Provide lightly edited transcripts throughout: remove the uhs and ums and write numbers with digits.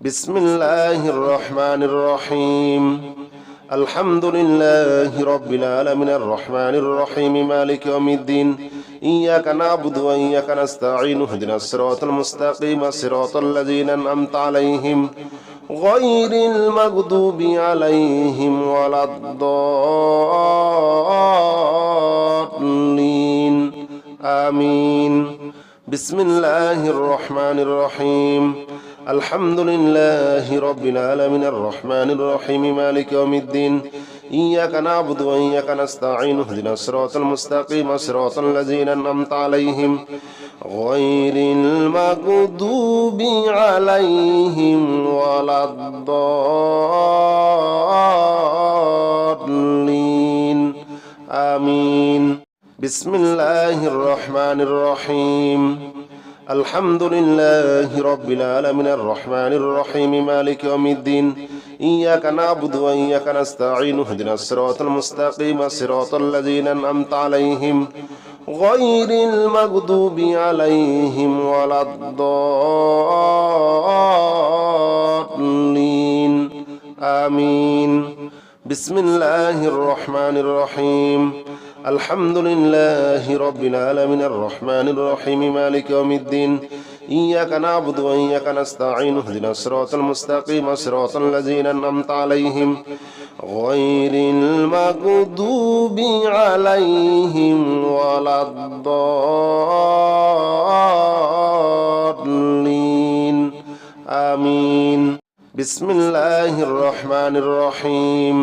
بسم الله الرحمن الرحيم الحمد لله رب العالمين الرحمن الرحيم مالك يوم الدين إياك نعبد وإياك نستعين اهدنا الصراط المستقيم صراط الذين أنعمت عليهم غير المغضوب عليهم ولا الضالين آمين بسم الله الرحمن الرحيم الحمد لله رب العالمين الرحمن الرحيم مالك يوم الدين إياك نعبد وإياك نستعين اهدنا الصراط المستقيم صراط الذين أنعمت عليهم غير المغضوب عليهم ولا الضالين آمين بسم الله الرحمن الرحيم الحمد لله رب العالمين الرحمن الرحيم مالك يوم الدين إياك نعبد وإياك نستعين اهدنا الصراط المستقيم صراط الذين أنعمت عليهم غير المغضوب عليهم ولا الضالين آمين بسم الله الرحمن الرحيم الحمد لله رب العالمين الرحمن الرحيم مالك يوم الدين إياك نعبد وإياك نستعين اهدنا الصراط المستقيم صراط الذين أنعمت عليهم غير المغضوب عليهم ولا الضالين آمين بسم الله الرحمن الرحيم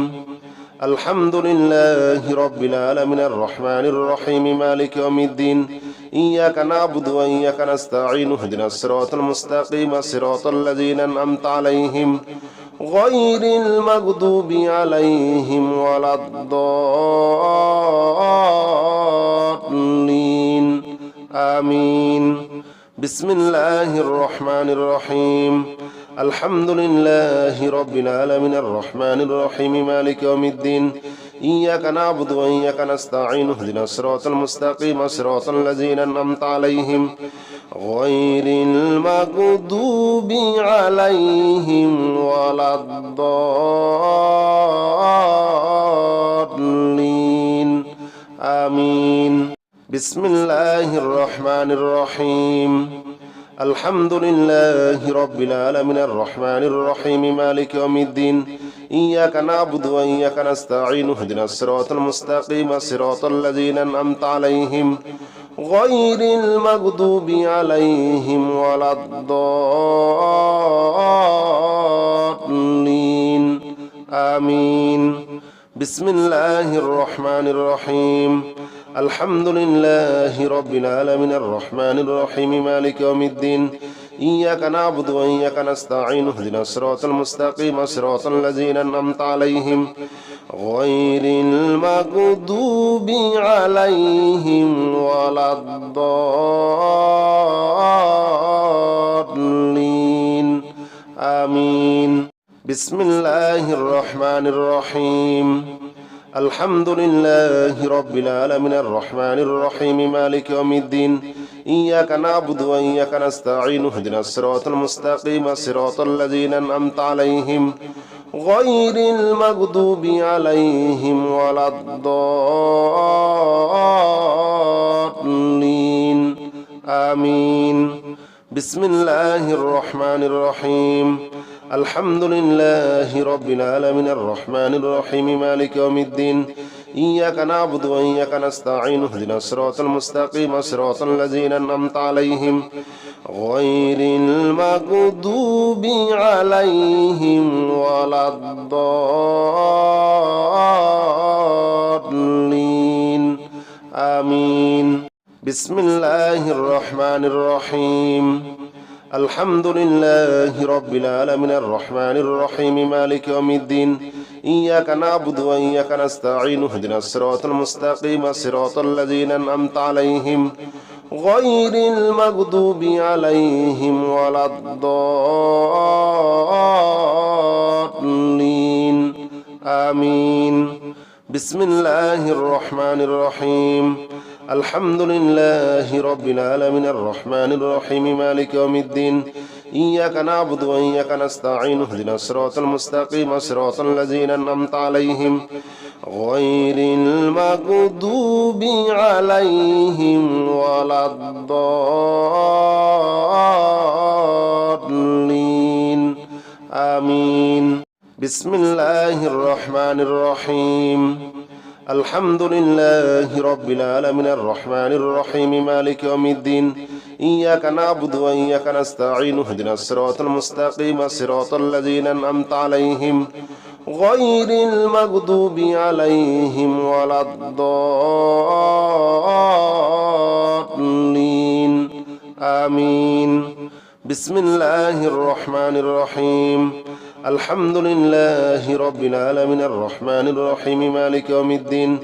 الحمد لله رب العالمين الرحمن الرحيم مالك يوم الدين إياك نعبد وإياك نستعين اهدنا الصراط المستقيم صراط الذين أنعمت عليهم غير المغضوب عليهم ولا الضالين آمين بسم الله الرحمن الرحيم الحمد لله رب العالمين الرحمن الرحيم مالك يوم الدين إياك نعبد وإياك نستعين اهدنا الصراط المستقيم صراط الذين أنعمت عليهم غير المغضوب عليهم ولا الضالين آمين بسم الله الرحمن الرحيم الحمد لله رب العالمين الرحمن الرحيم مالك يوم الدين إياك نعبد وإياك نستعين اهدنا الصراط المستقيم صراط الذين أنعمت عليهم غير المغضوب عليهم ولا الضالين آمين بسم الله الرحمن الرحيم الحمد لله رب العالمين الرحمن الرحيم مالك يوم الدين إياك نعبد وإياك نستعين اهدنا الصراط المستقيم صراط الذين أنعمت عليهم غير المغضوب عليهم ولا الضالين آمين بسم الله الرحمن الرحيم الحمد لله رب العالمين الرحمن الرحيم مالك يوم الدين إياك نعبد وإياك نستعين اهدنا الصراط المستقيم صراط الذين أنعمت عليهم غير المغضوب عليهم ولا الضالين آمين بسم الله الرحمن الرحيم الحمد لله رب العالمين الرحمن الرحيم مالك يوم الدين إياك نعبد وإياك نستعين اهدنا الصراط المستقيم صراط الذين أنعمت عليهم غير المغضوب عليهم ولا الضالين آمين بسم الله الرحمن الرحيم الحمد لله رب العالمين الرحمن الرحيم مالك يوم الدين إياك نعبد وإياك نستعين اهدنا الصراط المستقيم صراط الذين أنعمت عليهم غير المغضوب عليهم ولا الضالين آمين بسم الله الرحمن الرحيم الحمد لله رب العالمين الرحمن الرحيم مالك يوم الدين إياك نعبد وإياك نستعين اهدنا الصراط المستقيم صراط الذين أنعمت عليهم غير المغضوب عليهم ولا الضالين آمين بسم الله الرحمن الرحيم الحمد لله رب العالمين الرحمن الرحيم مالك يوم الدين إياك نعبد وإياك نستعين اهدنا الصراط المستقيم صراط الذين أنعمت عليهم غير المغضوب عليهم ولا الضالين آمين بسم الله الرحمن الرحيم الحمد لله رب العالمين الرحمن الرحيم مالك يوم الدين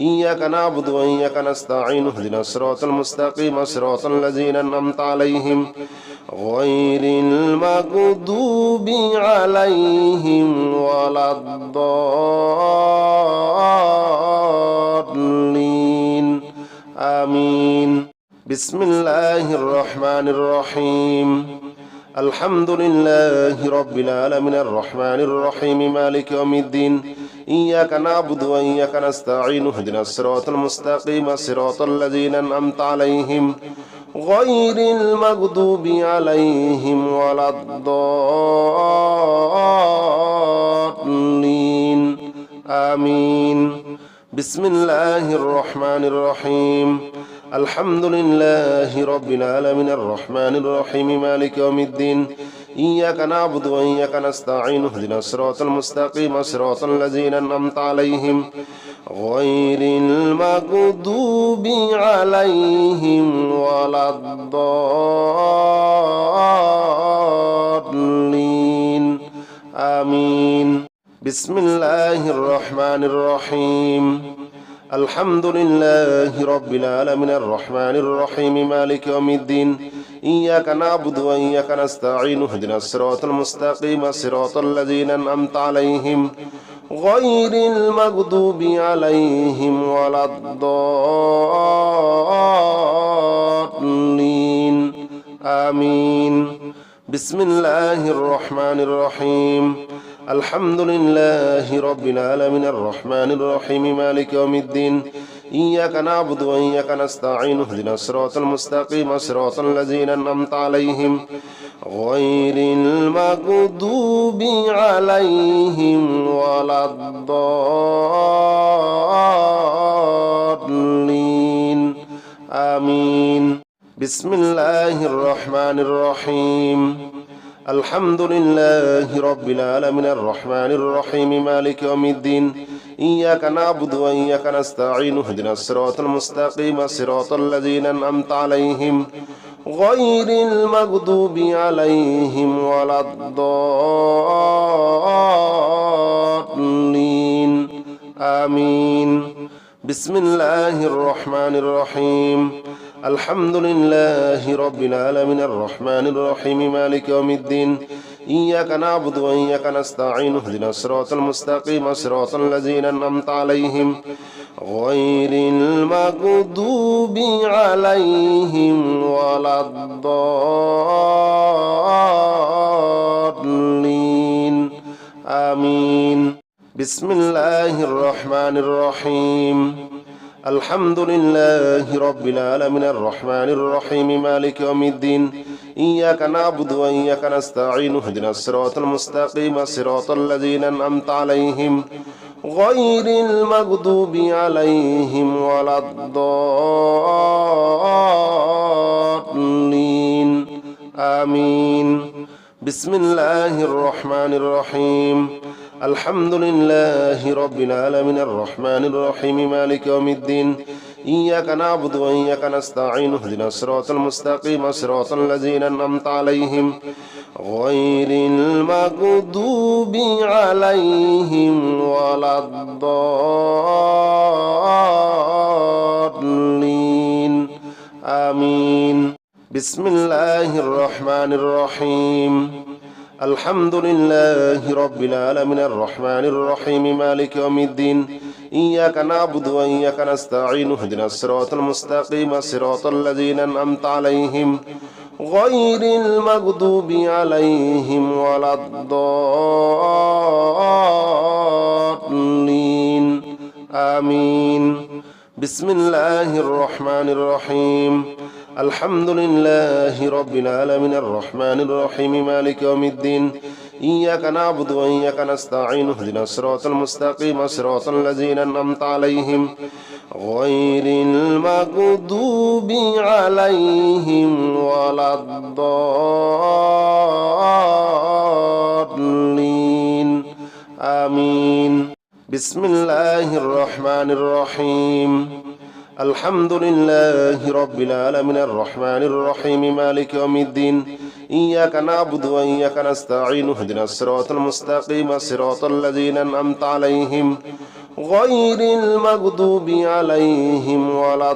إياك نعبد وإياك نستعين اهدنا الصراط المستقيم صراط الذين أنعمت عليهم غير المغضوب عليهم ولا الضالين آمين بسم الله الرحمن الرحيم الحمد لله رب العالمين الرحمن الرحيم مالك يوم الدين إياك نعبد وإياك نستعين اهدنا الصراط المستقيم صراط الذين أنعمت عليهم غير المغضوب عليهم ولا الضالين آمين بسم الله الرحمن الرحيم الحمد لله رب العالمين الرحمن الرحيم مالك يوم الدين إياك نعبد وإياك نستعين اهدنا الصراط المستقيم صراط الذين أنعمت عليهم غير المغضوب عليهم ولا الضالين آمين بسم الله الرحمن الرحيم الحمد لله رب العالمين الرحمن الرحيم مالك يوم الدين إياك نعبد وإياك نستعين اهدنا الصراط المستقيم صراط الذين أنعمت عليهم غير المغضوب عليهم ولا الضالين آمين بسم الله الرحمن الرحيم الحمد لله رب العالمين الرحمن الرحيم مالك يوم الدين إياك نعبد وإياك نستعين اهدنا الصراط المستقيم صراط الذين أنعمت عليهم غير المغضوب عليهم ولا الضالين آمين بسم الله الرحمن الرحيم الحمد لله رب العالمين الرحمن الرحيم مالك يوم الدين إياك نعبد وإياك نستعين اهدنا الصراط المستقيم صراط الذين أنعمت عليهم غير المغضوب عليهم ولا الضالين آمين بسم الله الرحمن الرحيم الحمد لله رب العالمين الرحمن الرحيم مالك يوم الدين إياك نعبد وإياك نستعين اهدنا الصراط المستقيم صراط الذين أنعمت عليهم غير المغضوب عليهم ولا الضالين آمين بسم الله الرحمن الرحيم الحمد لله رب العالمين الرحمن الرحيم مالك يوم الدين إياك نعبد وإياك نستعين اهدنا الصراط المستقيم صراط الذين أنعمت عليهم غير المغضوب عليهم ولا الضالين آمين بسم الله الرحمن الرحيم الحمد لله رب العالمين الرحمن الرحيم مالك يوم الدين إياك نعبد وإياك نستعين اهدنا الصراط المستقيم صراط الذين أنعمت عليهم غير المغضوب عليهم ولا الضالين آمين بسم الله الرحمن الرحيم الحمد لله رب العالمين الرحمن الرحيم مالك يوم الدين إياك نعبد وإياك نستعين اهدنا الصراط المستقيم صراط الذين أنعمت عليهم غير المغضوب عليهم ولا الضالين آمين بسم الله الرحمن الرحيم الحمد لله رب العالمين الرحمن الرحيم مالك يوم الدين إياك نعبد وإياك نستعين اهدنا الصراط المستقيم صراط الذين أنعمت عليهم غير المغضوب عليهم ولا الضالين آمين بسم الله الرحمن الرحيم الحمد لله رب العالمين الرحمن الرحيم مالك يوم الدين إياك نعبد وإياك نستعين اهدنا الصراط المستقيم صراط الذين أنعمت عليهم غير المغضوب عليهم ولا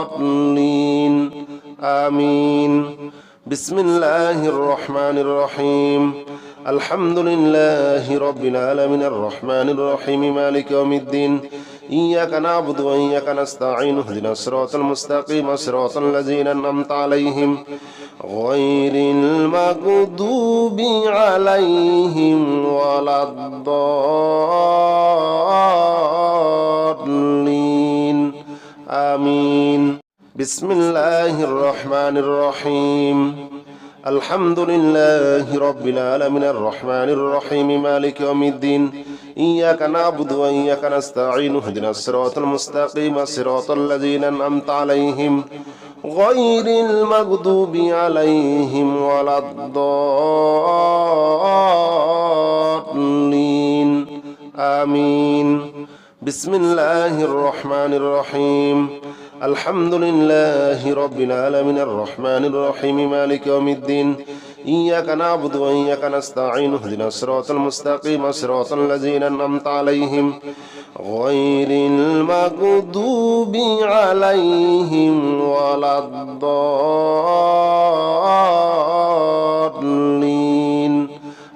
الضالين آمين بسم الله الرحمن الرحيم الحمد لله رب العالمين الرحمن الرحيم مالك يوم الدين إياك نعبد وإياك نستعين اهدنا الصراط المستقيم صراط الذين أنعمت عليهم غير المغضوب عليهم ولا الضالين آمين بسم الله الرحمن الرحيم الحمد لله رب العالمين الرحمن الرحيم مالك يوم الدين إياك نعبد وإياك نستعين اهدنا الصراط المستقيم صراط الذين أنعمت عليهم غير المغضوب عليهم ولا الضالين آمين بسم الله الرحمن الرحيم الحمد لله رب العالمين الرحمن الرحيم مالك يوم الدين إياك نعبد وإياك نستعين اهدنا الصراط المستقيم صراط الذين أنعمت عليهم غير المغضوب عليهم ولا الضالين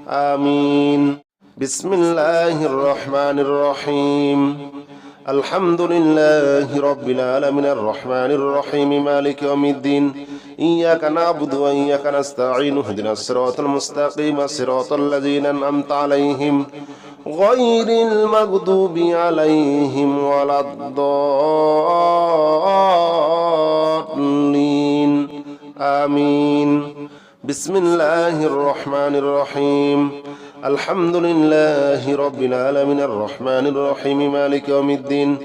آمين بسم الله الرحمن الرحيم الحمد لله رب العالمين الرحمن الرحيم مالك يوم الدين إياك نعبد وإياك نستعين اهدنا الصراط المستقيم صراط الذين أنعمت عليهم غير المغضوب عليهم ولا الضالين آمين بسم الله الرحمن الرحيم الحمد لله رب العالمين الرحمن الرحيم مالك يوم الدين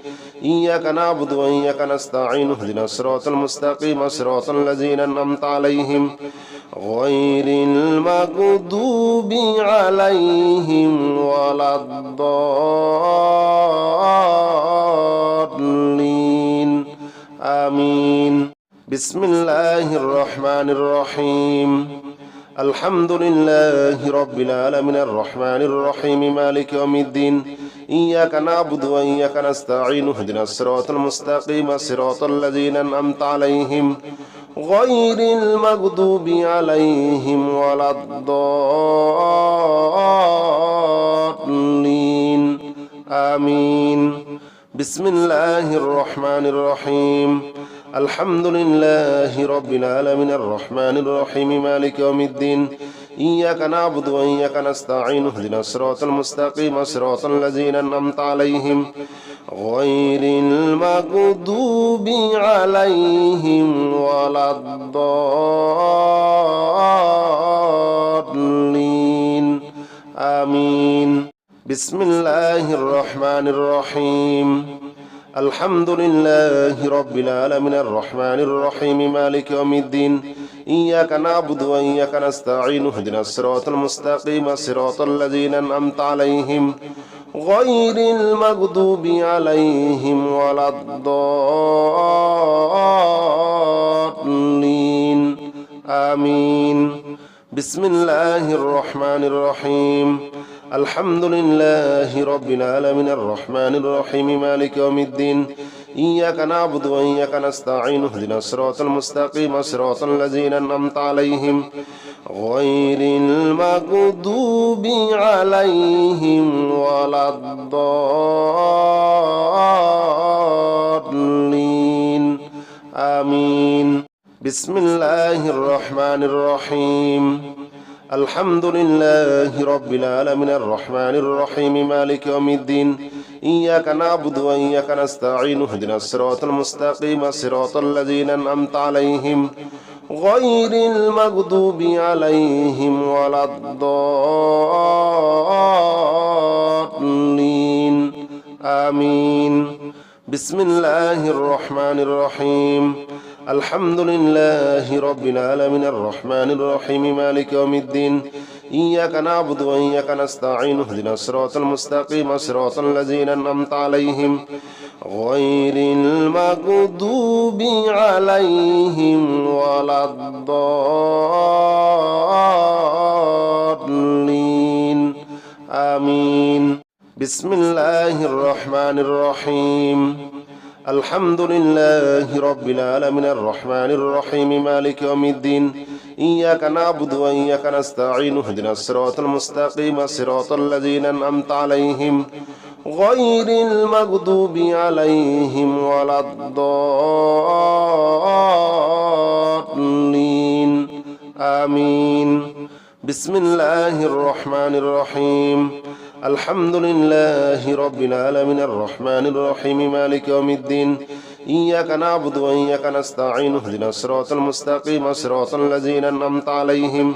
إياك نعبد وإياك نستعين اهدنا الصراط المستقيم صراط الذين أنعمت عليهم غير المغضوب عليهم ولا الضالين آمين بسم الله الرحمن الرحيم الحمد لله رب العالمين الرحمن الرحيم مالك يوم الدين إياك نعبد وإياك نستعين اهدنا الصراط المستقيم صراط الذين أنعمت عليهم غير المغضوب عليهم ولا الضالين آمين بسم الله الرحمن الرحيم الحمد لله رب العالمين الرحمن الرحيم مالك يوم الدين إياك نعبد وإياك نستعين اهدنا الصراط المستقيم صراط الذين أنعمت عليهم غير المغضوب عليهم ولا الضالين آمين بسم الله الرحمن الرحيم الحمد لله رب العالمين الرحمن الرحيم مالك يوم الدين إياك نعبد وإياك نستعين اهدنا الصراط المستقيم صراط الذين أنعمت عليهم غير المغضوب عليهم ولا الضالين آمين بسم الله الرحمن الرحيم الحمد لله رب العالمين الرحمن الرحيم مالك يوم الدين إياك نعبد وإياك نستعين اهدنا الصراط المستقيم صراط الذين أنعمت عليهم غير المغضوب عليهم ولا الضالين آمين بسم الله الرحمن الرحيم الحمد لله رب العالمين الرحمن الرحيم مالك يوم الدين إياك نعبد وإياك نستعين اهدنا الصراط المستقيم صراط الذين أنعمت عليهم غير المغضوب عليهم ولا الضالين آمين بسم الله الرحمن الرحيم الحمد لله رب العالمين الرحمن الرحيم مالك يوم الدين إياك نعبد وإياك نستعين اهدنا الصراط المستقيم صراط الذين أنعمت عليهم غير المغضوب عليهم ولا الضالين آمين بسم الله الرحمن الرحيم الحمد لله رب العالمين الرحمن الرحيم مالك يوم الدين إياك نعبد وإياك نستعين اهدنا الصراط المستقيم صراط الذين أنعمت عليهم غير المغضوب عليهم ولا الضالين آمين بسم الله الرحمن الرحيم الحمد لله رب العالمين الرحمن الرحيم مالك يوم الدين إياك نعبد وإياك نستعين اهدنا الصراط المستقيم صراط الذين أنعمت عليهم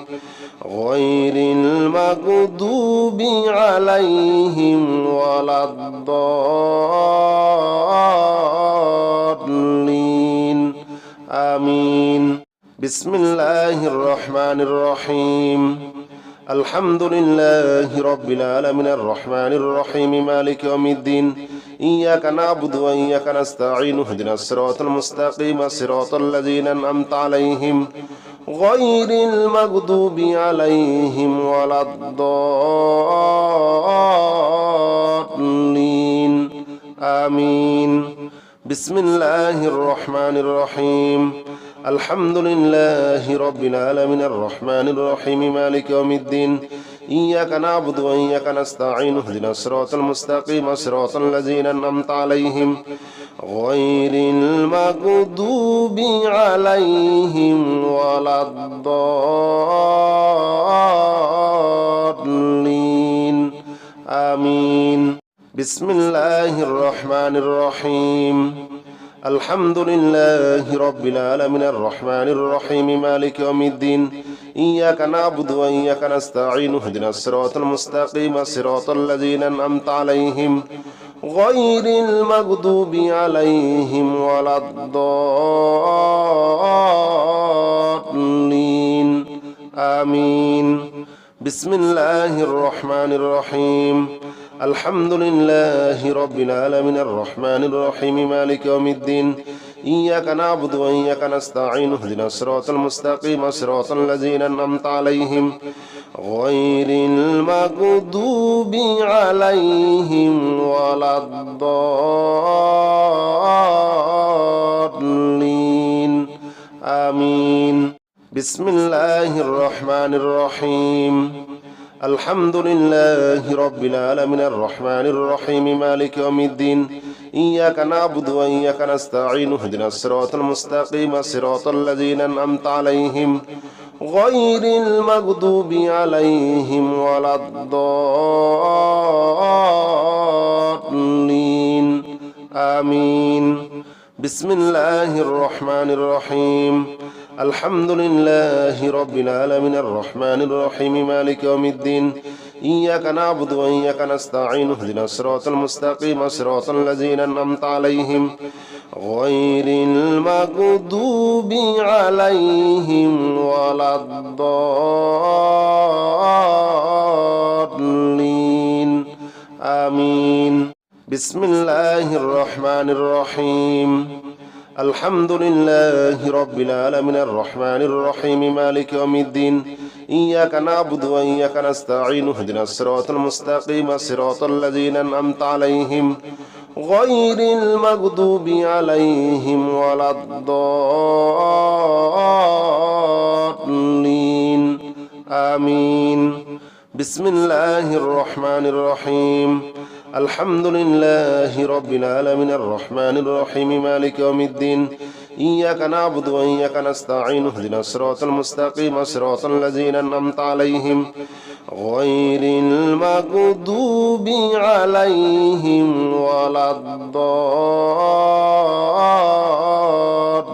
غير المغضوب عليهم ولا الضالين آمين بسم الله الرحمن الرحيم الحمد لله رب العالمين الرحمن الرحيم مالك يوم الدين إياك نعبد وإياك نستعين اهدنا الصراط المستقيم صراط الذين أنعمت عليهم غير المغضوب عليهم ولا الضالين آمين بسم الله الرحمن الرحيم الحمد لله رب العالمين الرحمن الرحيم مالك يوم الدين إياك نعبد وإياك نستعين اهدنا الصراط المستقيم صراط الذين أنعمت عليهم غير المغضوب عليهم ولا الضالين آمين بسم الله الرحمن الرحيم الحمد لله رب العالمين الرحمن الرحيم مالك يوم الدين إياك نعبد وإياك نستعين اهدنا الصراط المستقيم صراط الذين أنعمت عليهم غير المغضوب عليهم ولا الضالين آمين بسم الله الرحمن الرحيم الحمد لله رب العالمين الرحمن الرحيم مالك يوم الدين إياك نعبد وإياك نستعين اهدنا الصراط المستقيم صراط الذين أنعمت عليهم غير المغضوب عليهم ولا الضالين آمين بسم الله الرحمن الرحيم الحمد لله رب العالمين الرحمن الرحيم مالك يوم الدين إياك نعبد وإياك نستعين اهدنا الصراط المستقيم صراط الذين أنعمت عليهم غير المغضوب عليهم ولا الضالين آمين بسم الله الرحمن الرحيم الحمد لله رب العالمين الرحمن الرحيم مالك يوم الدين إياك نعبد وإياك نستعين اهدنا الصراط المستقيم صراط الذين أنعمت عليهم غير المغضوب عليهم ولا الضالين آمين بسم الله الرحمن الرحيم الحمد لله رب العالمين الرحمن الرحيم مالك يوم الدين إياك نعبد وإياك نستعين اهدنا الصراط المستقيم صراط الذين أنعمت عليهم غير المغضوب عليهم ولا الضالين آمين بسم الله الرحمن الرحيم الحمد لله رب العالمين الرحمن الرحيم مالك يوم الدين إياك نعبد وإياك نستعين اهدنا الصراط المستقيم صراط الذين أنعمت عليهم غير المغضوب عليهم ولا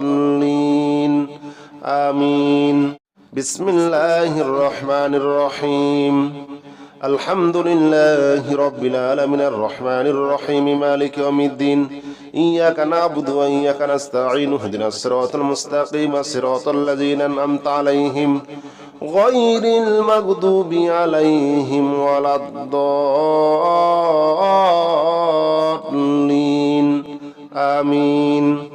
الضالين آمين بسم الله الرحمن الرحيم الحمد لله رب العالمين الرحمن الرحيم مالك يوم الدين إياك نعبد وإياك نستعين اهدنا الصراط المستقيم صراط الذين أنعمت عليهم غير المغضوب عليهم ولا الضالين آمين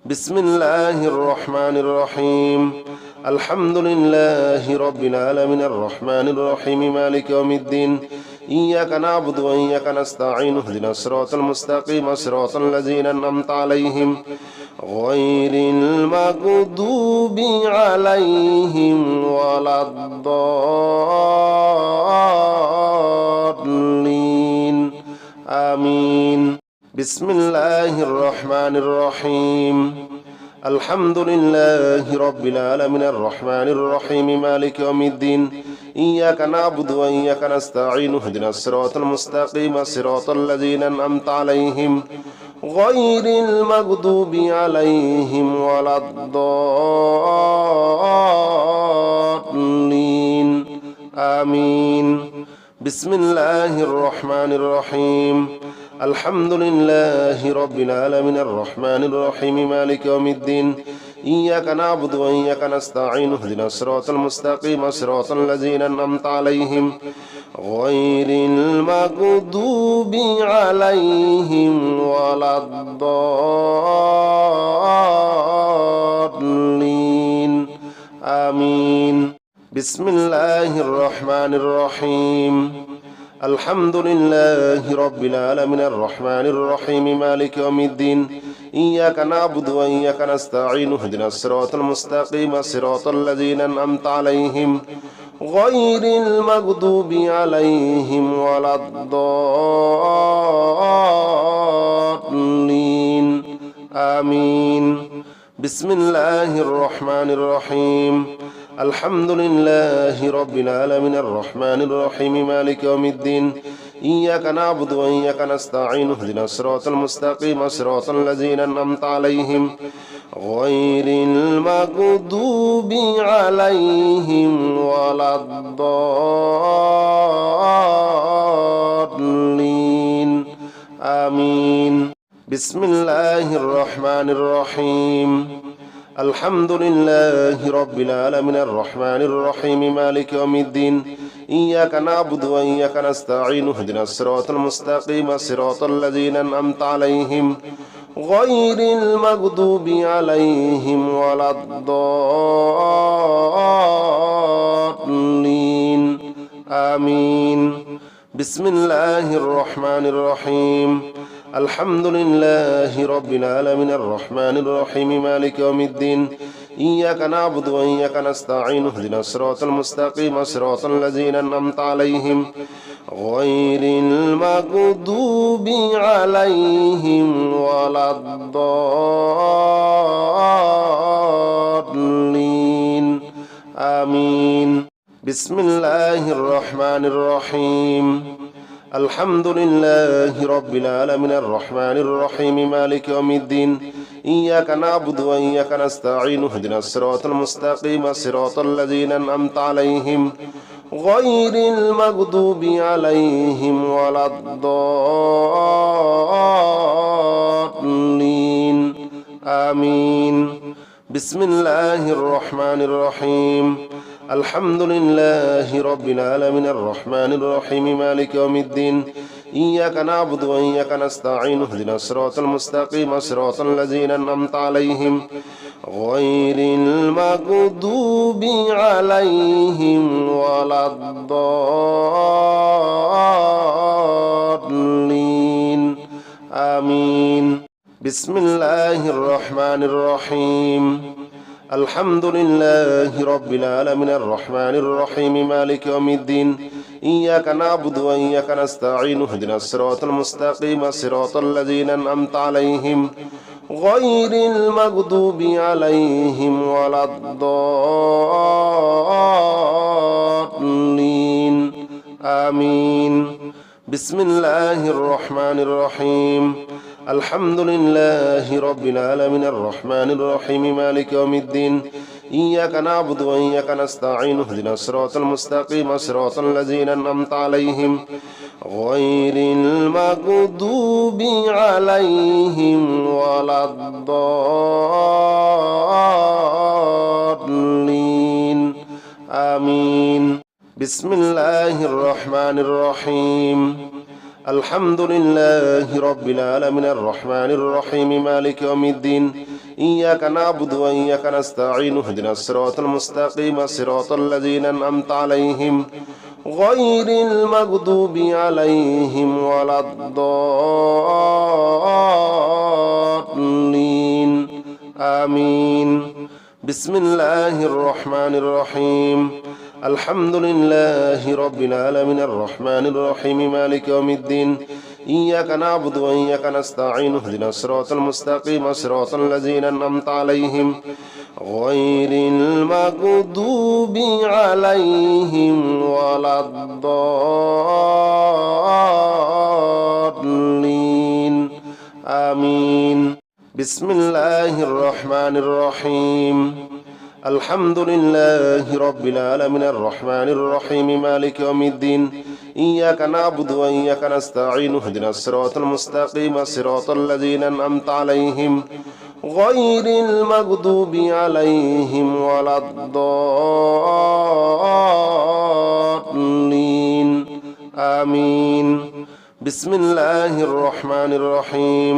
بسم الله الرحمن الرحيم الحمد لله رب العالمين الرحمن الرحيم مالك يوم الدين إياك نعبد وإياك نستعين اهدنا الصراط المستقيم صراط الذين أنعمت عليهم غير المغضوب عليهم ولا الضالين آمين بسم الله الرحمن الرحيم الحمد لله رب العالمين الرحمن الرحيم مالك يوم الدين إياك نعبد وإياك نستعين اهدنا الصراط المستقيم صراط الذين أنعمت عليهم غير المغضوب عليهم ولا الضالين آمين بسم الله الرحمن الرحيم الحمد لله رب العالمين الرحمن الرحيم مالك يوم الدين إياك نعبد وإياك نستعين اهدنا الصراط المستقيم صراط الذين أنعمت عليهم غير المغضوب عليهم ولا الضالين آمين بسم الله الرحمن الرحيم الحمد لله رب العالمين الرحمن الرحيم مالك يوم الدين إياك نعبد وإياك نستعين اهدنا الصراط المستقيم صراط الذين أنعمت عليهم غير المغضوب عليهم ولا الضالين آمين بسم الله الرحمن الرحيم الحمد لله رب العالمين الرحمن الرحيم مالك يوم الدين إياك نعبد وإياك نستعين اهدنا الصراط المستقيم صراط الذين أنعمت عليهم غير المغضوب عليهم ولا الضالين آمين بسم الله الرحمن الرحيم الحمد لله رب العالمين الرحمن الرحيم مالك يوم الدين إياك نعبد وإياك نستعين اهدنا الصراط المستقيم صراط الذين أنعمت عليهم غير المغضوب عليهم ولا الضالين آمين بسم الله الرحمن الرحيم الحمد لله رب العالمين الرحمن الرحيم مالك يوم الدين إياك نعبد وإياك نستعين اهدنا الصراط المستقيم صراط الذين أنعمت عليهم غير المغضوب عليهم ولا الضالين آمين بسم الله الرحمن الرحيم الحمد لله رب العالمين الرحمن الرحيم مالك يوم الدين إياك نعبد وإياك نستعين اهدنا الصراط المستقيم صراط الذين أنعمت عليهم غير المغضوب عليهم ولا الضالين آمين بسم الله الرحمن الرحيم الحمد لله رب العالمين الرحمن الرحيم مالك يوم الدين إياك نعبد وإياك نستعين اهدنا الصراط المستقيم صراط الذين أنعمت عليهم غير المغضوب عليهم ولا الضالين آمين بسم الله الرحمن الرحيم الحمد لله رب العالمين الرحمن الرحيم مالك يوم الدين إياك نعبد وإياك نستعين اهدنا الصراط المستقيم صراط الذين أنعمت عليهم غير المغضوب عليهم ولا الضالين آمين بسم الله الرحمن الرحيم الحمد لله رب العالمين الرحمن الرحيم مالك يوم الدين إياك نعبد وإياك نستعين اهدنا الصراط المستقيم صراط الذين أنعمت عليهم غير المغضوب عليهم ولا الضالين آمين بسم الله الرحمن الرحيم الحمد لله رب العالمين الرحمن الرحيم مالك يوم الدين إياك نعبد وإياك نستعين اهدنا الصراط المستقيم صراط الذين أنعمت عليهم غير المغضوب عليهم ولا الضالين آمين بسم الله الرحمن الرحيم الحمد لله رب العالمين الرحمن الرحيم مالك يوم الدين إياك نعبد وإياك نستعين اهدنا الصراط المستقيم صراط الذين أنعمت عليهم غير المغضوب عليهم ولا الضالين آمين بسم الله الرحمن الرحيم الحمد لله رب العالمين الرحمن الرحيم مالك يوم الدين إياك نعبد وإياك نستعين اهدنا الصراط المستقيم صراط الذين أنعمت عليهم غير المغضوب عليهم ولا الضالين آمين بسم الله الرحمن الرحيم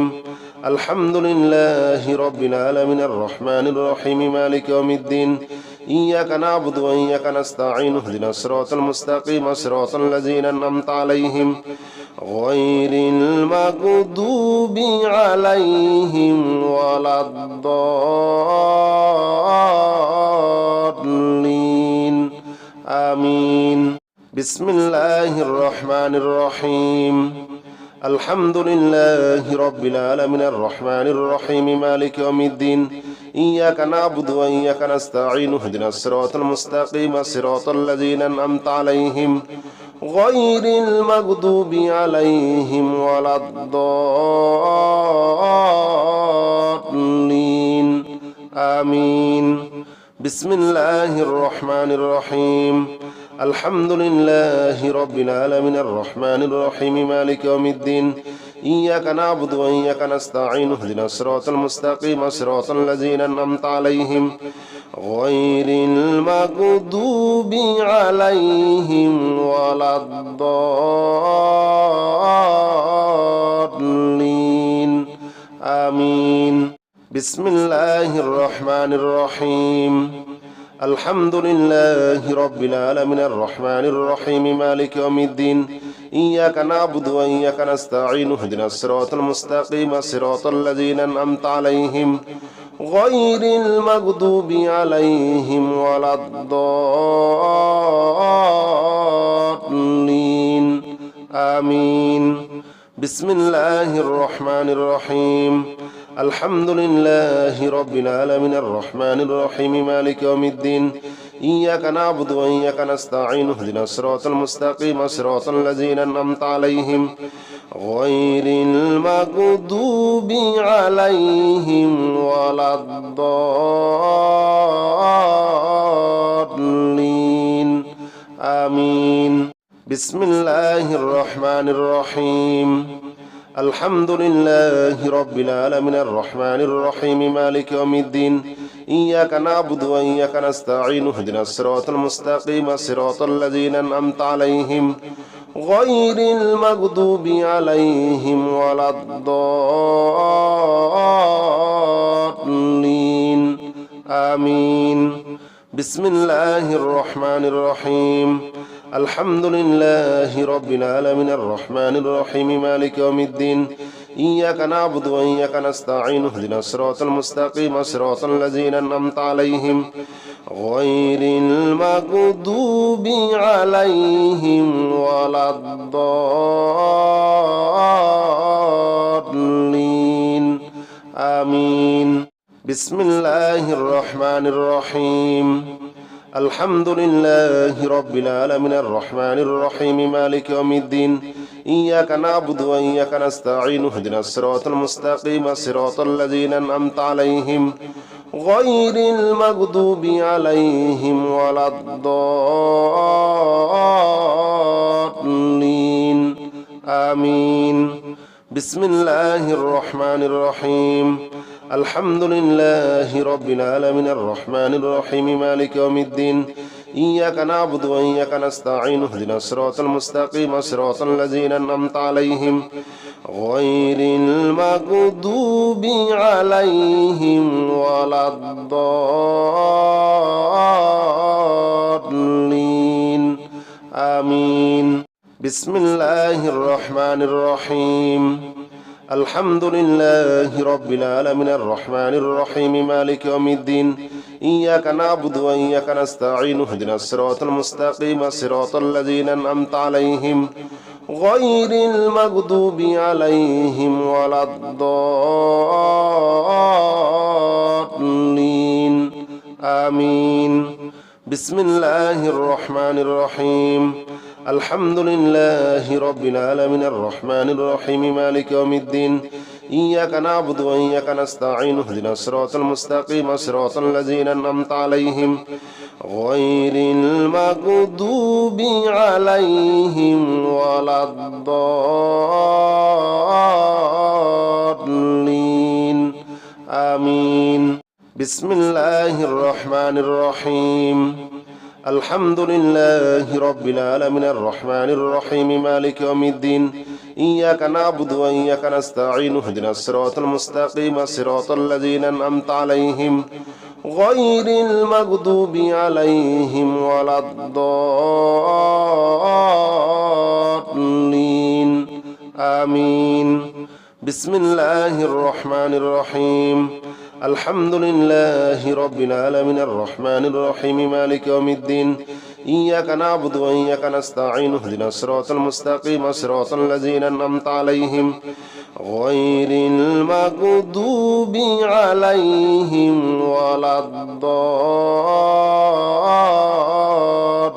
الحمد لله رب العالمين الرحمن الرحيم مالك يوم الدين إياك نعبد وإياك نستعين اهدنا الصراط المستقيم صراط الذين أنعمت عليهم غير المغضوب عليهم ولا الضالين آمين بسم الله الرحمن الرحيم الحمد لله رب العالمين الرحمن الرحيم مالك يوم الدين إياك نعبد وإياك نستعين اهدنا الصراط المستقيم صراط الذين أنعمت عليهم غير المغضوب عليهم ولا الضالين آمين بسم الله الرحمن الرحيم الحمد لله رب العالمين الرحمن الرحيم مالك يوم الدين إياك نعبد وإياك نستعين اهدنا الصراط المستقيم صراط الذين أنعمت عليهم غير المغضوب عليهم ولا الضالين آمين بسم الله الرحمن الرحيم الحمد لله رب العالمين الرحمن الرحيم مالك يوم الدين إياك نعبد وإياك نستعين اهدنا الصراط المستقيم صراط الذين أنعمت عليهم غير المغضوب عليهم ولا الضالين آمين بسم الله الرحمن الرحيم الحمد لله رب العالمين الرحمن الرحيم مالك يوم الدين إياك نعبد وإياك نستعين اهدنا الصراط المستقيم صراط الذين أنعمت عليهم غير المغضوب عليهم ولا الضالين آمين بسم الله الرحمن الرحيم الحمد لله رب العالمين الرحمن الرحيم مالك يوم الدين إياك نعبد وإياك نستعين اهدنا الصراط المستقيم صراط الذين أنعمت عليهم غير المغضوب عليهم ولا الضالين آمين بسم الله الرحمن الرحيم الحمد لله رب العالمين الرحمن الرحيم مالك يوم الدين إياك نعبد وإياك نستعين اهدنا الصراط المستقيم صراط الذين أنعمت عليهم غير المغضوب عليهم ولا الضالين آمين بسم الله الرحمن الرحيم الحمد لله رب العالمين الرحمن الرحيم مالك يوم الدين إياك نعبد وإياك نستعين اهدنا الصراط المستقيم صراط الذين أنعمت عليهم غير المغضوب عليهم ولا الضالين آمين بسم الله الرحمن الرحيم الحمد لله رب العالمين الرحمن الرحيم مالك يوم الدين إياك نعبد وإياك نستعين اهدنا الصراط المستقيم صراط الذين أنعمت عليهم غير المغضوب عليهم ولا الضالين آمين بسم الله الرحمن الرحيم الحمد لله رب العالمين الرحمن الرحيم مالك يوم الدين إياك نعبد وإياك نستعين اهدنا الصراط المستقيم صراط الذين أنعمت عليهم غير المغضوب عليهم ولا الضالين آمين بسم الله الرحمن الرحيم الحمد لله رب العالمين الرحمن الرحيم مالك يوم الدين إياك نعبد وإياك نستعين اهدنا الصراط المستقيم صراط الذين أنعمت عليهم غير المغضوب عليهم ولا الضالين آمين بسم الله الرحمن الرحيم الحمد لله رب العالمين الرحمن الرحيم مالك يوم الدين إياك نعبد وإياك نستعين اهدنا الصراط المستقيم صراط الذين أنعمت عليهم غير المغضوب عليهم ولا الضالين آمين بسم الله الرحمن الرحيم الحمد لله رب العالمين الرحمن الرحيم مالك يوم الدين إياك نعبد وإياك نستعين اهدنا الصراط المستقيم صراط الذين أنعمت عليهم غير المغضوب عليهم ولا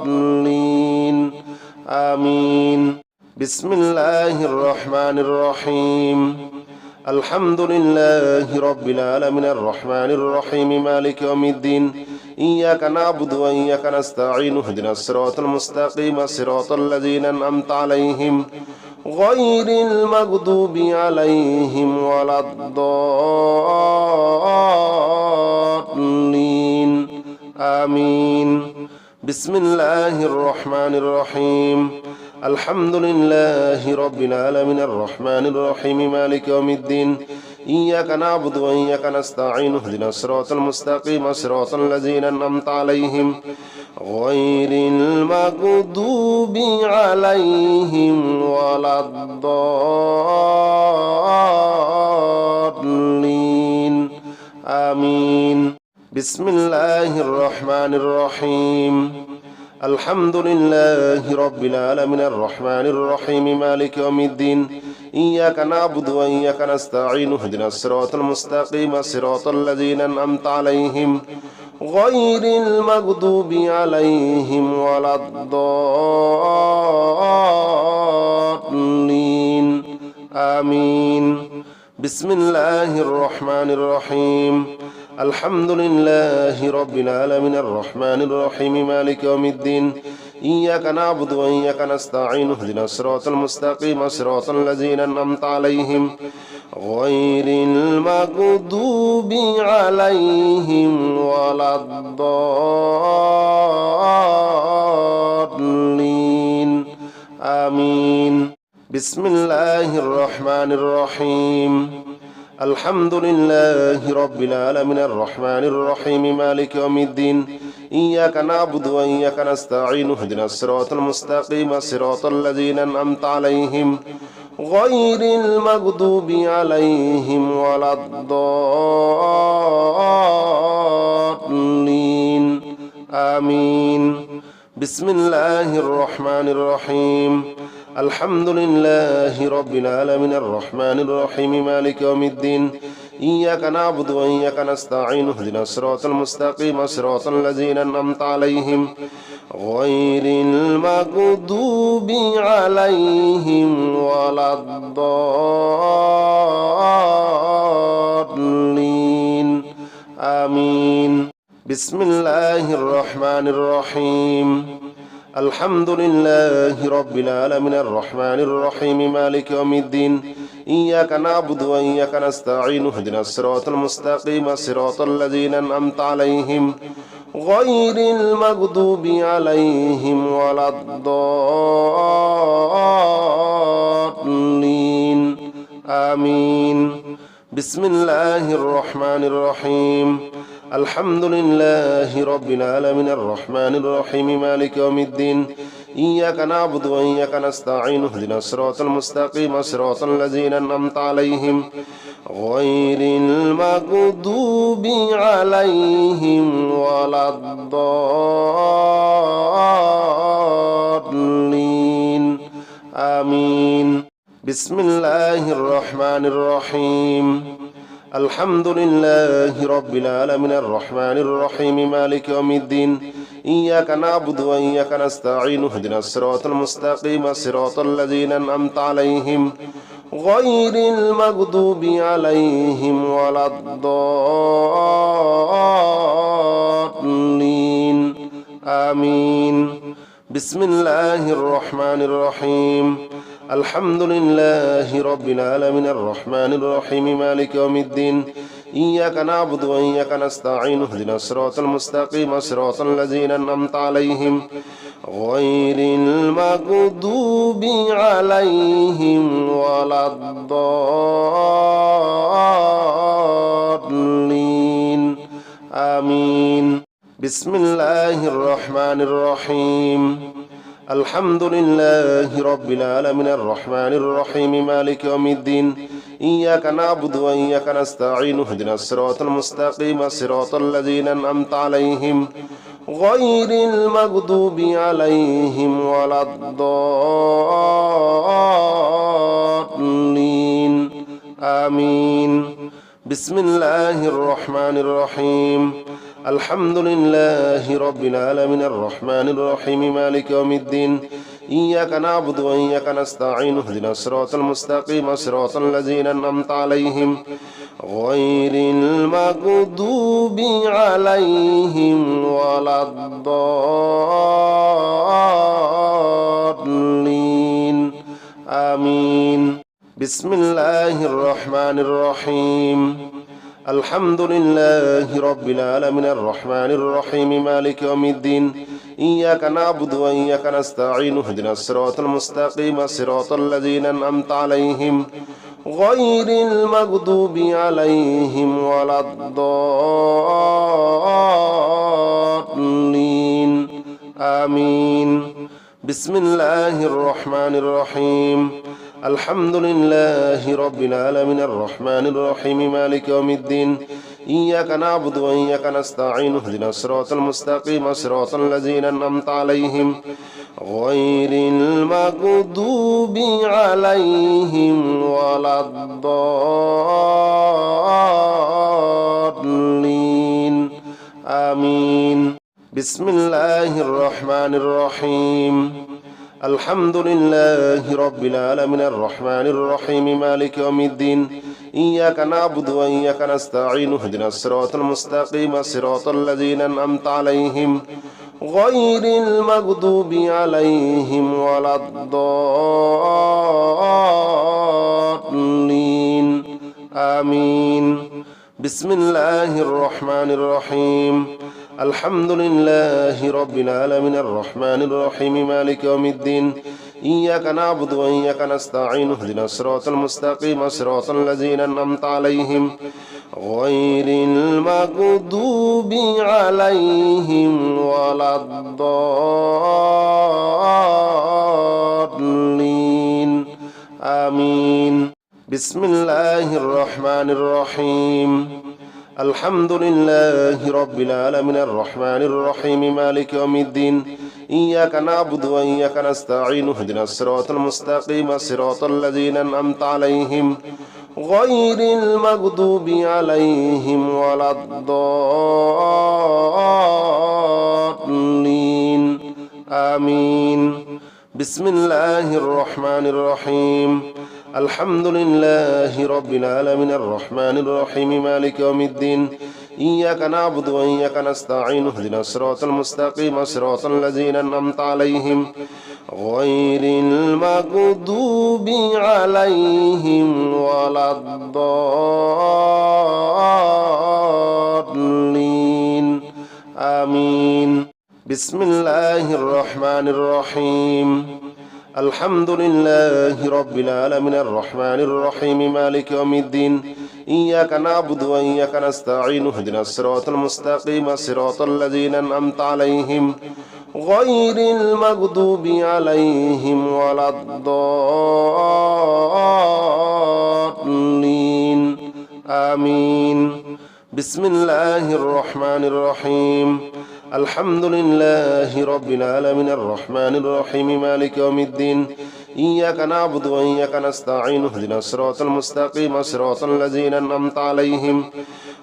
الضالين آمين بسم الله الرحمن الرحيم الحمد لله رب العالمين الرحمن الرحيم مالك يوم الدين إياك نعبد وإياك نستعين اهدنا الصراط المستقيم صراط الذين أنعمت عليهم غير المغضوب عليهم ولا الضالين آمين بسم الله الرحمن الرحيم الحمد لله رب العالمين الرحمن الرحيم مالك يوم الدين إياك نعبد وإياك نستعين اهدنا الصراط المستقيم صراط الذين أنعمت عليهم غير المغضوب عليهم ولا الضالين آمين بسم الله الرحمن الرحيم الحمد لله رب العالمين الرحمن الرحيم مالك يوم الدين إياك نعبد وإياك نستعين اهدنا الصراط المستقيم صراط الذين أنعمت عليهم غير المغضوب عليهم ولا الضالين آمين بسم الله الرحمن الرحيم الحمد لله رب العالمين الرحمن الرحيم مالك يوم الدين إياك نعبد وإياك نستعين اهدنا الصراط المستقيم صراط الذين أنعمت عليهم غير المغضوب عليهم ولا الضالين آمين بسم الله الرحمن الرحيم الحمد لله رب العالمين الرحمن الرحيم مالك يوم الدين إياك نعبد وإياك نستعين اهدنا الصراط المستقيم صراط الذين أنعمت عليهم غير المغضوب عليهم ولا الضالين آمين بسم الله الرحمن الرحيم الحمد لله رب العالمين الرحمن الرحيم مالك يوم الدين إياك نعبد وإياك نستعين اهدنا الصراط المستقيم صراط الذين أنعمت عليهم غير المغضوب عليهم ولا الضالين آمين بسم الله الرحمن الرحيم الحمد لله رب العالمين الرحمن الرحيم مالك يوم الدين إياك نعبد وإياك نستعين اهدنا الصراط المستقيم صراط الذين أنعمت عليهم غير المغضوب عليهم ولا الضالين آمين بسم الله الرحمن الرحيم الحمد لله رب العالمين الرحمن الرحيم مالك يوم الدين إياك نعبد وإياك نستعين اهدنا الصراط المستقيم صراط الذين أنعمت عليهم غير المغضوب عليهم ولا الضالين آمين بسم الله الرحمن الرحيم الحمد لله رب العالمين الرحمن الرحيم مالك يوم الدين إياك نعبد وإياك نستعين اهدنا الصراط المستقيم صراط الذين أنعمت عليهم غير المغضوب عليهم ولا الضالين آمين بسم الله الرحمن الرحيم الحمد لله رب العالمين الرحمن الرحيم مالك يوم الدين إياك نعبد وإياك نستعين اهدنا الصراط المستقيم صراط الذين أنعمت عليهم غير المغضوب عليهم ولا الضالين آمين بسم الله الرحمن الرحيم الحمد لله رب العالمين الرحمن الرحيم مالك يوم الدين إياك نعبد وإياك نستعين اهدنا الصراط المستقيم صراط الذين أنعمت عليهم غير المغضوب عليهم ولا الضالين آمين بسم الله الرحمن الرحيم الحمد لله رب العالمين الرحمن الرحيم مالك يوم الدين إياك نعبد وإياك نستعين اهدنا الصراط المستقيم صراط الذين أنعمت عليهم غير المغضوب عليهم ولا الضالين آمين بسم الله الرحمن الرحيم الحمد لله رب العالمين الرحمن الرحيم مالك يوم الدين إياك نعبد وإياك نستعين اهدنا الصراط المستقيم صراط الذين أنعمت عليهم غير المغضوب عليهم ولا الضالين آمين بسم الله الرحمن الرحيم الحمد لله رب العالمين الرحمن الرحيم مالك يوم الدين إياك نعبد وإياك نستعين اهدنا الصراط المستقيم صراط الذين أنعمت عليهم غير المغضوب عليهم ولا الضالين آمين بسم الله الرحمن الرحيم الحمد لله رب العالمين الرحمن الرحيم مالك يوم الدين إياك نعبد وإياك نستعين اهدنا الصراط المستقيم صراط الذين أنعمت عليهم غير المغضوب عليهم ولا الضالين آمين بسم الله الرحمن الرحيم الحمد لله رب العالمين الرحمن الرحيم مالك يوم الدين إياك نعبد وإياك نستعين اهدنا الصراط المستقيم صراط الذين أنعمت عليهم غير المغضوب عليهم ولا الضالين آمين بسم الله الرحمن الرحيم الحمد لله رب العالمين الرحمن الرحيم مالك يوم الدين إياك نعبد وإياك نستعين اهدنا الصراط المستقيم صراط الذين أنعمت عليهم غير المغضوب عليهم ولا الضالين آمين بسم الله الرحمن الرحيم الحمد لله رب العالمين الرحمن الرحيم مالك يوم الدين إياك نعبد وإياك نستعين اهدنا الصراط المستقيم صراط الذين أنعمت عليهم غير المغضوب عليهم ولا الضالين آمين بسم الله الرحمن الرحيم الحمد لله رب العالمين الرحمن الرحيم مالك يوم الدين إياك نعبد وإياك نستعين اهدنا الصراط المستقيم صراط الذين أنعمت عليهم غير المغضوب عليهم ولا الضالين آمين بسم الله الرحمن الرحيم الحمد لله رب العالمين الرحمن الرحيم مالك يوم الدين إياك نعبد وإياك نستعين اهدنا الصراط المستقيم صراط الذين أنعمت عليهم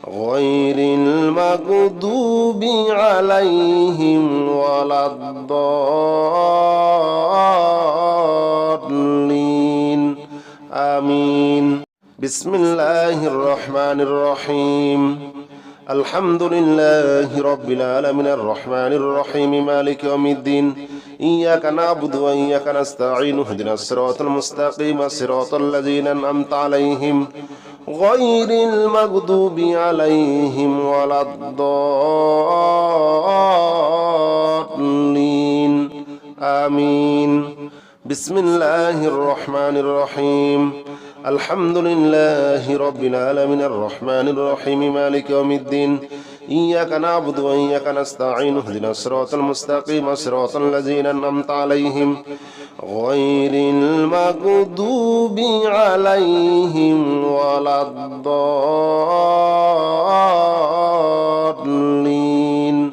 غير المغضوب عليهم ولا الضالين آمين بسم الله الرحمن الرحيم الحمد لله رب العالمين الرحمن الرحيم مالك يوم الدين إياك نعبد وإياك نستعين اهدنا الصراط المستقيم صراط الذين أنعمت عليهم غير المغضوب عليهم ولا الضالين آمين بسم الله الرحمن الرحيم الحمد لله رب العالمين الرحمن الرحيم مالك يوم الدين إياك نعبد وإياك نستعين اهدنا الصراط المستقيم صراط الذين أنعمت عليهم غير المغضوب عليهم ولا الضالين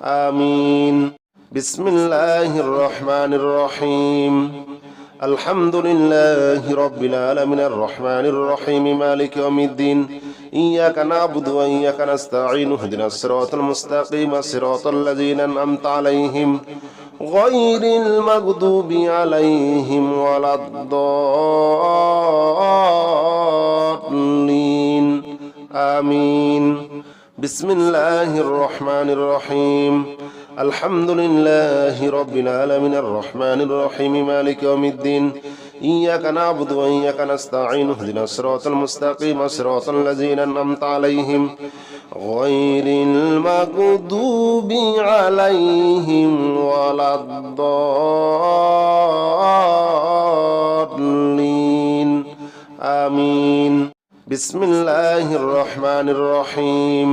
آمين بسم الله الرحمن الرحيم الحمد لله رب العالمين الرحمن الرحيم مالك يوم الدين إياك نعبد وإياك نستعين اهدنا الصراط المستقيم صراط الذين أنعمت عليهم غير المغضوب عليهم ولا الضالين آمين بسم الله الرحمن الرحيم الحمد لله رب العالمين الرحمن الرحيم مالك يوم الدين إياك نعبد وإياك نستعين اهدنا الصراط المستقيم صراط الذين أنعمت عليهم غير المغضوب عليهم ولا الضالين آمين بسم الله الرحمن الرحيم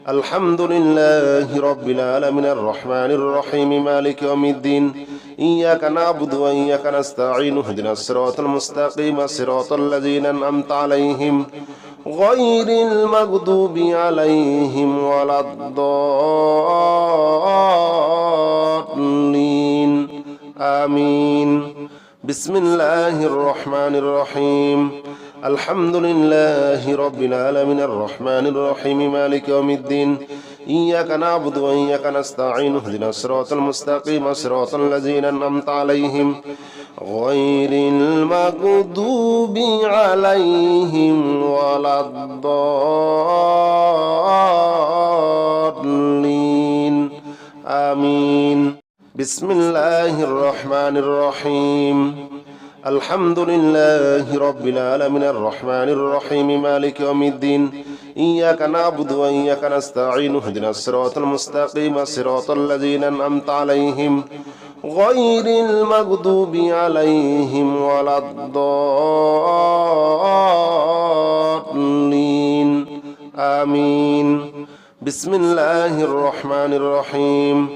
الحمد لله رب العالمين الرحمن الرحيم مالك يوم الدين إياك نعبد وإياك نستعين اهدنا الصراط المستقيم صراط الذين أنعمت عليهم غير المغضوب عليهم ولا الضالين آمين بسم الله الرحمن الرحيم الحمد لله رب العالمين الرحمن الرحيم مالك يوم الدين إياك نعبد وإياك نستعين اهدنا الصراط المستقيم صراط الذين أنعمت عليهم غير المغضوب عليهم ولا الضالين آمين بسم الله الرحمن الرحيم الحمد لله رب العالمين الرحمن الرحيم مالك يوم الدين إياك نعبد وإياك نستعين اهدنا الصراط المستقيم صراط الذين أنعمت عليهم غير المغضوب عليهم ولا الضالين آمين بسم الله الرحمن الرحيم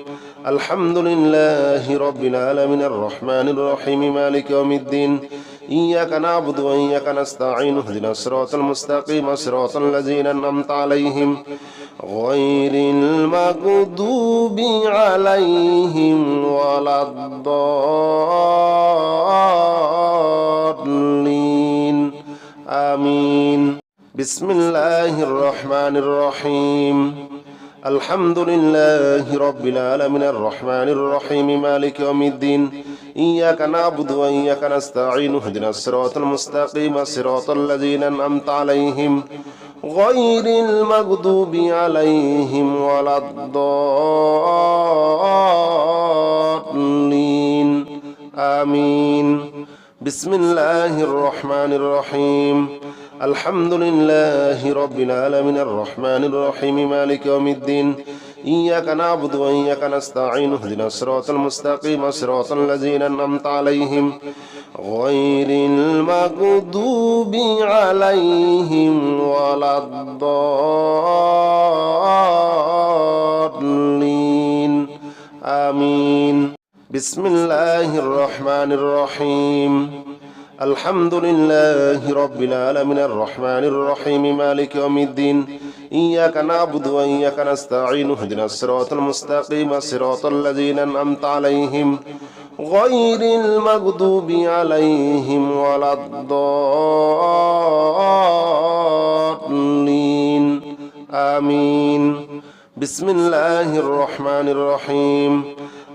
الحمد لله رب العالمين الرحمن الرحيم مالك يوم الدين إياك نعبد وإياك نستعين اهدنا الصراط المستقيم صراط الذين أنعمت عليهم غير المغضوب عليهم ولا الضالين آمين بسم الله الرحمن الرحيم الحمد لله رب العالمين الرحمن الرحيم مالك يوم الدين إياك نعبد وإياك نستعين اهدنا الصراط المستقيم صراط الذين أنعمت عليهم غير المغضوب عليهم ولا الضالين آمين بسم الله الرحمن الرحيم الحمد لله رب العالمين الرحمن الرحيم مالك يوم الدين إياك نعبد وإياك نستعين اهدنا الصراط المستقيم صراط الذين أنعمت عليهم غير المغضوب عليهم ولا الضالين آمين بسم الله الرحمن الرحيم الحمد لله رب العالمين الرحمن الرحيم مالك يوم الدين إياك نعبد وإياك نستعين اهدنا الصراط المستقيم صراط الذين أنعمت عليهم غير المغضوب عليهم ولا الضالين آمين بسم الله الرحمن الرحيم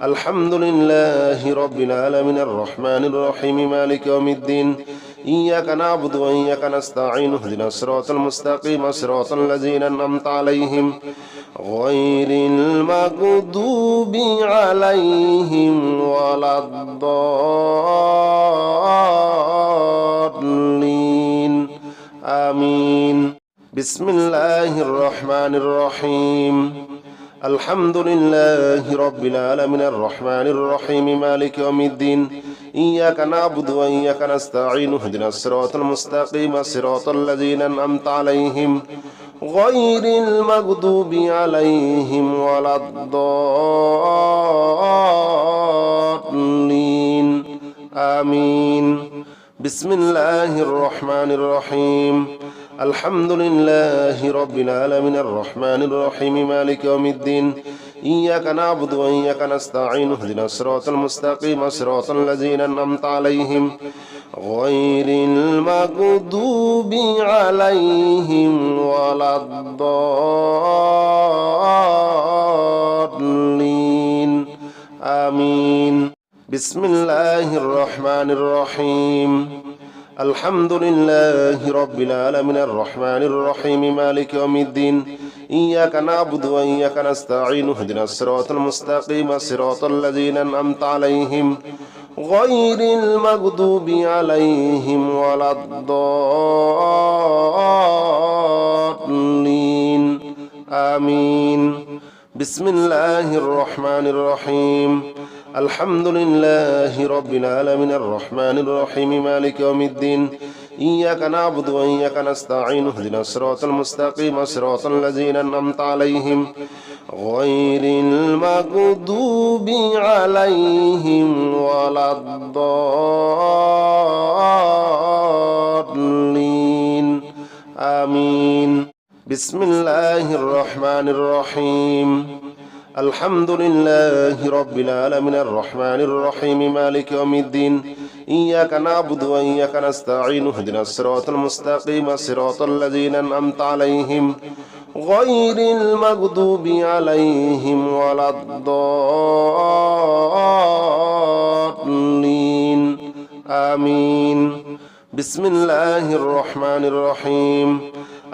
الحمد لله رب العالمين الرحمن الرحيم مالك يوم الدين إياك نعبد وإياك نستعين اهدنا الصراط المستقيم صراط الذين أنعمت عليهم غير المغضوب عليهم ولا الضالين آمين بسم الله الرحمن الرحيم الحمد لله رب العالمين الرحمن الرحيم مالك يوم الدين إياك نعبد وإياك نستعين اهدنا الصراط المستقيم صراط الذين أنعمت عليهم غير المغضوب عليهم ولا الضالين آمين بسم الله الرحمن الرحيم الحمد لله رب العالمين الرحمن الرحيم مالك يوم الدين إياك نعبد وإياك نستعين اهدنا الصراط المستقيم صراط الذين أنعمت عليهم غير المغضوب عليهم ولا الضالين آمين بسم الله الرحمن الرحيم الحمد لله رب العالمين الرحمن الرحيم مالك يوم الدين إياك نعبد وإياك نستعين اهدنا الصراط المستقيم صراط الذين أنعمت عليهم غير المغضوب عليهم ولا الضالين آمين بسم الله الرحمن الرحيم الحمد لله رب العالمين الرحمن الرحيم مالك يوم الدين إياك نعبد وإياك نستعين اهدنا الصراط المستقيم صراط الذين أنعمت عليهم غير المغضوب عليهم ولا الضالين آمين بسم الله الرحمن الرحيم الحمد لله رب العالمين الرحمن الرحيم مالك يوم الدين إياك نعبد وإياك نستعين اهدنا الصراط المستقيم صراط الذين أنعمت عليهم غير المغضوب عليهم ولا الضالين آمين بسم الله الرحمن الرحيم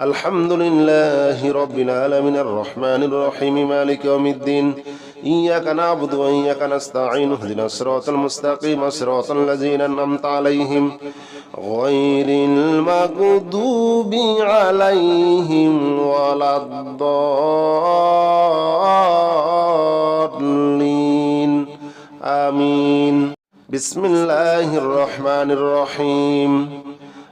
الحمد لله رب العالمين الرحمن الرحيم مالك يوم الدين إياك نعبد وإياك نستعين اهدنا الصراط المستقيم صراط الذين أنعمت عليهم غير المغضوب عليهم ولا الضالين آمين بسم الله الرحمن الرحيم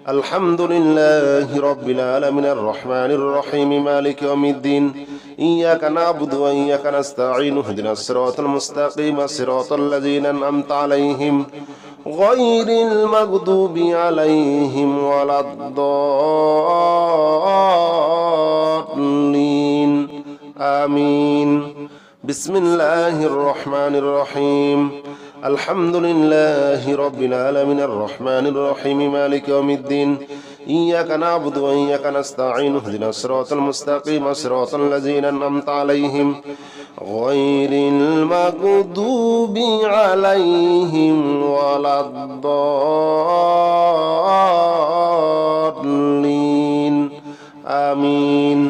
الحمد لله رب العالمين الرحمن الرحيم مالك يوم الدين إياك نعبد وإياك نستعين اهدنا الصراط المستقيم صراط الذين أنعمت عليهم غير المغضوب عليهم ولا الضالين آمين بسم الله الرحمن الرحيم الحمد لله رب العالمين الرحمن الرحيم مالك يوم الدين إياك نعبد وإياك نستعين اهدنا الصراط المستقيم صراط الذين أنعمت عليهم غير المغضوب عليهم ولا الضالين آمين